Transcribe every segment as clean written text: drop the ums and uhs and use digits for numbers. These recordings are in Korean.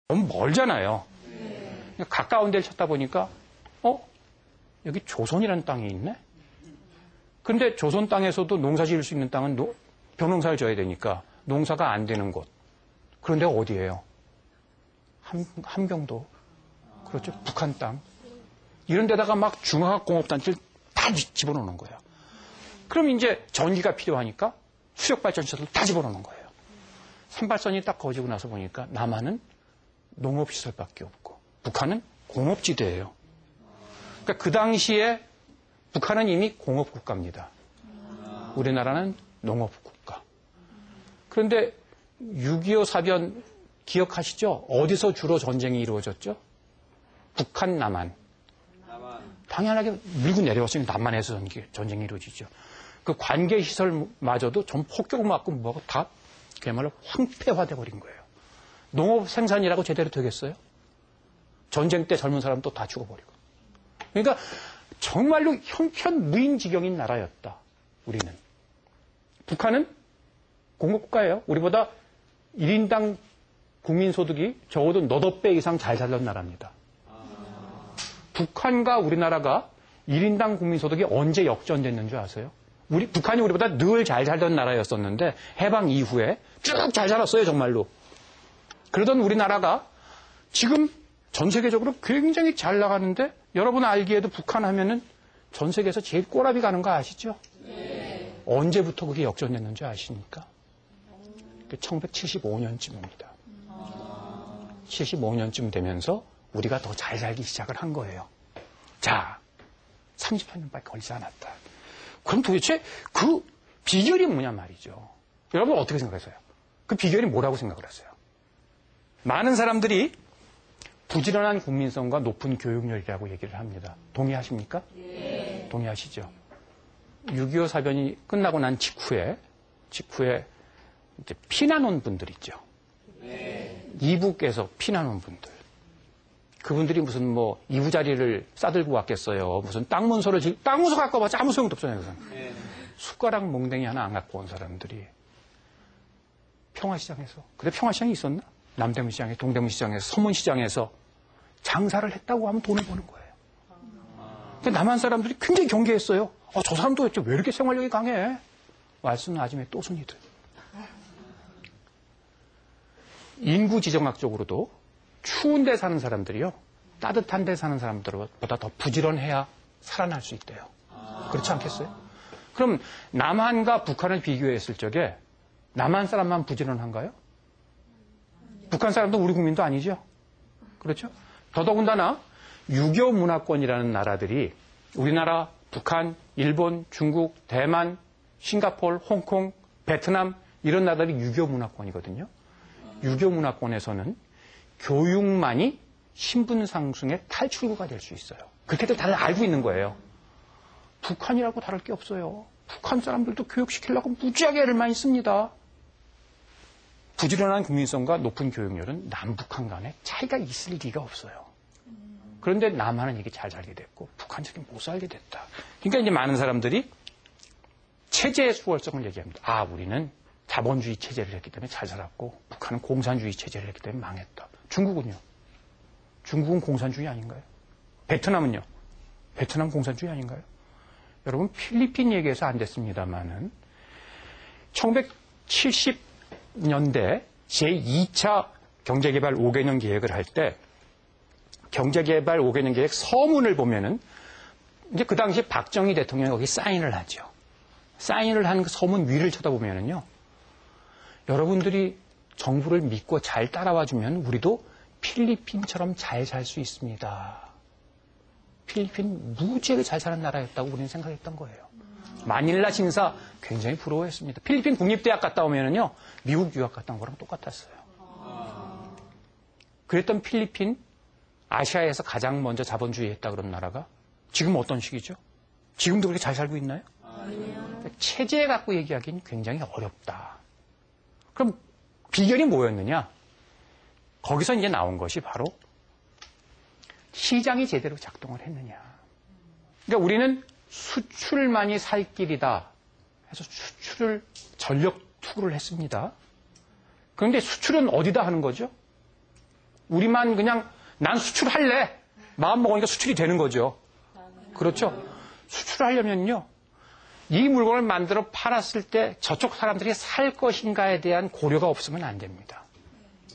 너무 멀잖아요. 가까운 데를 찾다 보니까 여기 조선이라는 땅이 있네? 근데 조선 땅에서도 농사 지을 수 있는 땅은 벼농사를 져야 되니까 농사가 안 되는 곳. 그런데 어디예요? 함경도. 그렇죠. 북한 땅. 이런 데다가 막 중화학공업단지를 다 집어넣는 거예요. 그럼 이제 전기가 필요하니까 수력발전시설을 다 집어넣는 거예요. 산발선이 딱 거지고 나서 보니까 남한은 농업시설밖에 없고 북한은 공업지대예요. 그러니까 그 당시에 북한은 이미 공업국가입니다. 우리나라는 농업국가. 그런데 6.25 사변 기억하시죠? 어디서 주로 전쟁이 이루어졌죠? 북한, 남한. 당연하게 밀고 내려왔으니까 남한에서 전쟁이 이루어지죠. 그 관계시설마저도 전 폭격을 맞고 뭐하고 다 그야말로 황폐화돼 버린 거예요. 농업 생산이라고 제대로 되겠어요? 전쟁 때 젊은 사람 또 다 죽어버리고. 그러니까 정말로 형편무인지경인 나라였다. 우리는. 북한은 공업국가예요. 우리보다 1인당 국민소득이 적어도 너댓 배 이상 잘 살던 나라입니다. 북한과 우리나라가 1인당 국민소득이 언제 역전됐는 줄 아세요? 북한이 우리보다 늘 잘 살던 나라였었는데 해방 이후에 쭉 잘 살았어요. 정말로. 그러던 우리나라가 지금 전 세계적으로 굉장히 잘 나가는데 여러분 알기에도 북한 하면은 전 세계에서 제일 꼬라비 가는 거 아시죠? 네. 언제부터 그게 역전됐는지 아십니까? 1975년쯤입니다. 75년쯤 되면서 우리가 더 잘 살기 시작을 한 거예요. 자, 30년밖에 걸리지 않았다. 그럼 도대체 그 비결이 뭐냐 말이죠. 여러분 어떻게 생각하세요? 그 비결이 뭐라고 생각을 하세요? 많은 사람들이 부지런한 국민성과 높은 교육열이라고 얘기를 합니다. 동의하십니까? 네. 동의하시죠? 6.25 사변이 끝나고 난 직후에 이제 피난 온 분들 있죠. 네. 이북에서 피난 온 분들. 그분들이 무슨 뭐 이부자리를 싸들고 왔겠어요. 무슨 땅 문서 갖고 와봤자 아무 소용도 없잖아요. 네. 숟가락 몽댕이 하나 안 갖고 온 사람들이 평화시장에서. 근데 평화시장이 있었나? 남대문 시장에, 동대문 시장에서, 서문 시장에서 장사를 했다고 하면 돈을 버는 거예요. 근데 남한 사람들이 굉장히 경계했어요. 저 사람도 왜 이렇게 생활력이 강해? 말씀은 아침에 또순이들. 인구 지정학적으로도 추운 데 사는 사람들이요. 따뜻한 데 사는 사람들보다 더 부지런해야 살아날 수 있대요. 그렇지 않겠어요? 그럼 남한과 북한을 비교했을 적에 남한 사람만 부지런한가요? 북한 사람도 우리 국민도 아니죠. 그렇죠? 더더군다나 유교 문화권이라는 나라들이 우리나라, 북한, 일본, 중국, 대만, 싱가포르, 홍콩, 베트남 이런 나라들이 유교 문화권이거든요. 유교 문화권에서는 교육만이 신분 상승의 탈출구가 될 수 있어요. 그렇게들 다들 알고 있는 거예요. 북한이라고 다를 게 없어요. 북한 사람들도 교육시키려고 무지하게 애를 많이 씁니다. 부지런한 국민성과 높은 교육열은 남북한 간에 차이가 있을 리가 없어요. 그런데 남한은 이게 잘 살게 됐고 북한은 이렇게 못 살게 됐다. 그러니까 이제 많은 사람들이 체제의 수월성을 얘기합니다. 우리는 자본주의 체제를 했기 때문에 잘 살았고 북한은 공산주의 체제를 했기 때문에 망했다. 중국은요? 중국은 공산주의 아닌가요? 베트남은요? 베트남 공산주의 아닌가요? 여러분 필리핀 얘기해서 안 됐습니다만은 1970년대 제2차 경제개발 5개년 계획을 할 때 경제개발 5개년 계획 서문을 보면은 이제 그 당시 박정희 대통령이 거기 사인을 하죠. 사인을 한 그 서문 위를 쳐다보면은요. 여러분들이 정부를 믿고 잘 따라와 주면 우리도 필리핀처럼 잘 살 수 있습니다. 필리핀 무지하게 잘 사는 나라였다고 우리는 생각했던 거예요. 마닐라 신사 굉장히 부러워했습니다. 필리핀 국립대학 갔다 오면은요, 미국 유학 갔다 온 거랑 똑같았어요. 그랬던 필리핀, 아시아에서 가장 먼저 자본주의 했다 그런 나라가 지금 어떤 시기죠? 지금도 그렇게 잘 살고 있나요? 아니요. 체제 갖고 얘기하기는 굉장히 어렵다. 그럼 비결이 뭐였느냐? 거기서 이제 나온 것이 바로 시장이 제대로 작동을 했느냐. 그러니까 우리는 수출만이 살 길이다 해서 수출을 전력 투구를 했습니다. 그런데 수출은 어디다 하는 거죠? 우리만 그냥 난 수출할래. 마음 먹으니까 수출이 되는 거죠. 그렇죠? 수출하려면요. 이 물건을 만들어 팔았을 때 저쪽 사람들이 살 것인가에 대한 고려가 없으면 안 됩니다.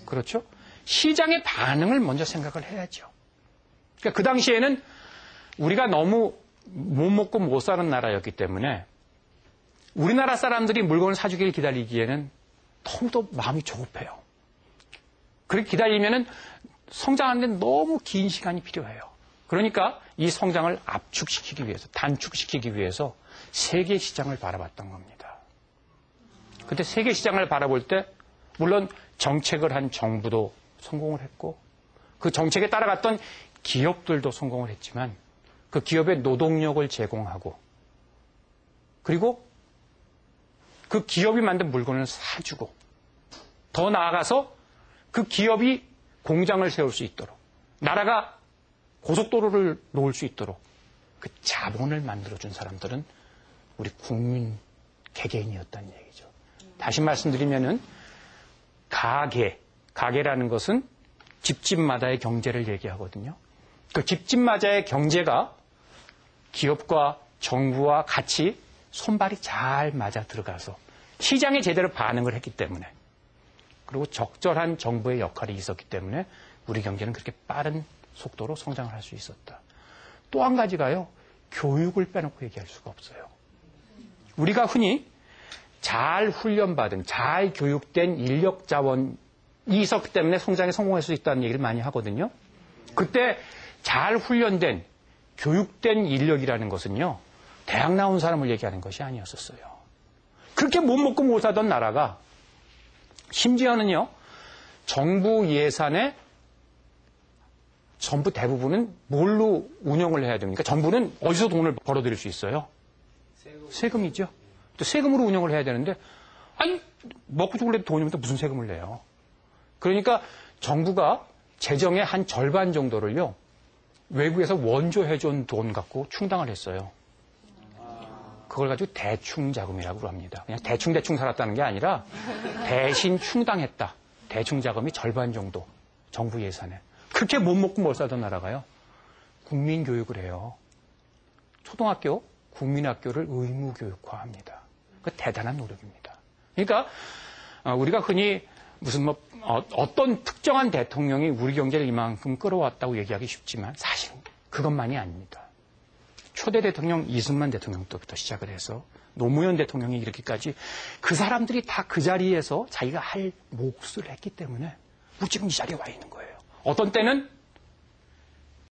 그렇죠? 시장의 반응을 먼저 생각을 해야죠. 그러니까 그 당시에는 우리가 너무 못 먹고 못 사는 나라였기 때문에 우리나라 사람들이 물건을 사주길 기다리기에는 너무도 마음이 조급해요. 그렇게 기다리면은 성장하는데 너무 긴 시간이 필요해요. 그러니까 이 성장을 압축시키기 위해서, 단축시키기 위해서 세계 시장을 바라봤던 겁니다. 그때 세계 시장을 바라볼 때 물론 정책을 한 정부도 성공을 했고 그 정책에 따라갔던 기업들도 성공을 했지만 그 기업의 노동력을 제공하고 그리고 그 기업이 만든 물건을 사주고 더 나아가서 그 기업이 공장을 세울 수 있도록 나라가 고속도로를 놓을 수 있도록 그 자본을 만들어준 사람들은 우리 국민 개개인이었다는 얘기죠. 다시 말씀드리면은 가게라는 것은 집집마다의 경제를 얘기하거든요. 그 집집마다의 경제가 기업과 정부와 같이 손발이 잘 맞아 들어가서 시장에 제대로 반응을 했기 때문에 그리고 적절한 정부의 역할이 있었기 때문에 우리 경제는 그렇게 빠른 속도로 성장을 할 수 있었다. 또 한 가지가요. 교육을 빼놓고 얘기할 수가 없어요. 우리가 흔히 잘 훈련받은, 잘 교육된 인력 자원이 있었기 때문에 성장에 성공할 수 있다는 얘기를 많이 하거든요. 그때 잘 훈련된, 교육된 인력이라는 것은요. 대학 나온 사람을 얘기하는 것이 아니었었어요. 그렇게 못 먹고 못 사던 나라가 심지어는요. 정부 예산의 전부 대부분은 뭘로 운영을 해야 됩니까? 정부는 어디서 돈을 벌어들일 수 있어요? 세금이죠. 또 세금으로 운영을 해야 되는데 아니 먹고 죽을래도 돈이 없는데 무슨 세금을 내요? 그러니까 정부가 재정의 한 절반 정도를요. 외국에서 원조해준 돈 갖고 충당을 했어요. 그걸 가지고 대충자금이라고 합니다. 그냥 대충 살았다는 게 아니라 대신 충당했다. 대충자금이 절반 정도 정부 예산에. 그렇게 못 먹고 못 살던 나라가요. 국민교육을 해요. 초등학교, 국민학교를 의무교육화합니다. 그 대단한 노력입니다. 그러니까 우리가 흔히 무슨 어떤 특정한 대통령이 우리 경제를 이만큼 끌어왔다고 얘기하기 쉽지만 사실은 그것만이 아닙니다. 초대 대통령 이승만 대통령 때부터 시작을 해서 노무현 대통령이 이렇게까지 그 사람들이 다 그 자리에서 자기가 할 몫을 했기 때문에 우리 지금 이 자리에 와 있는 거예요. 어떤 때는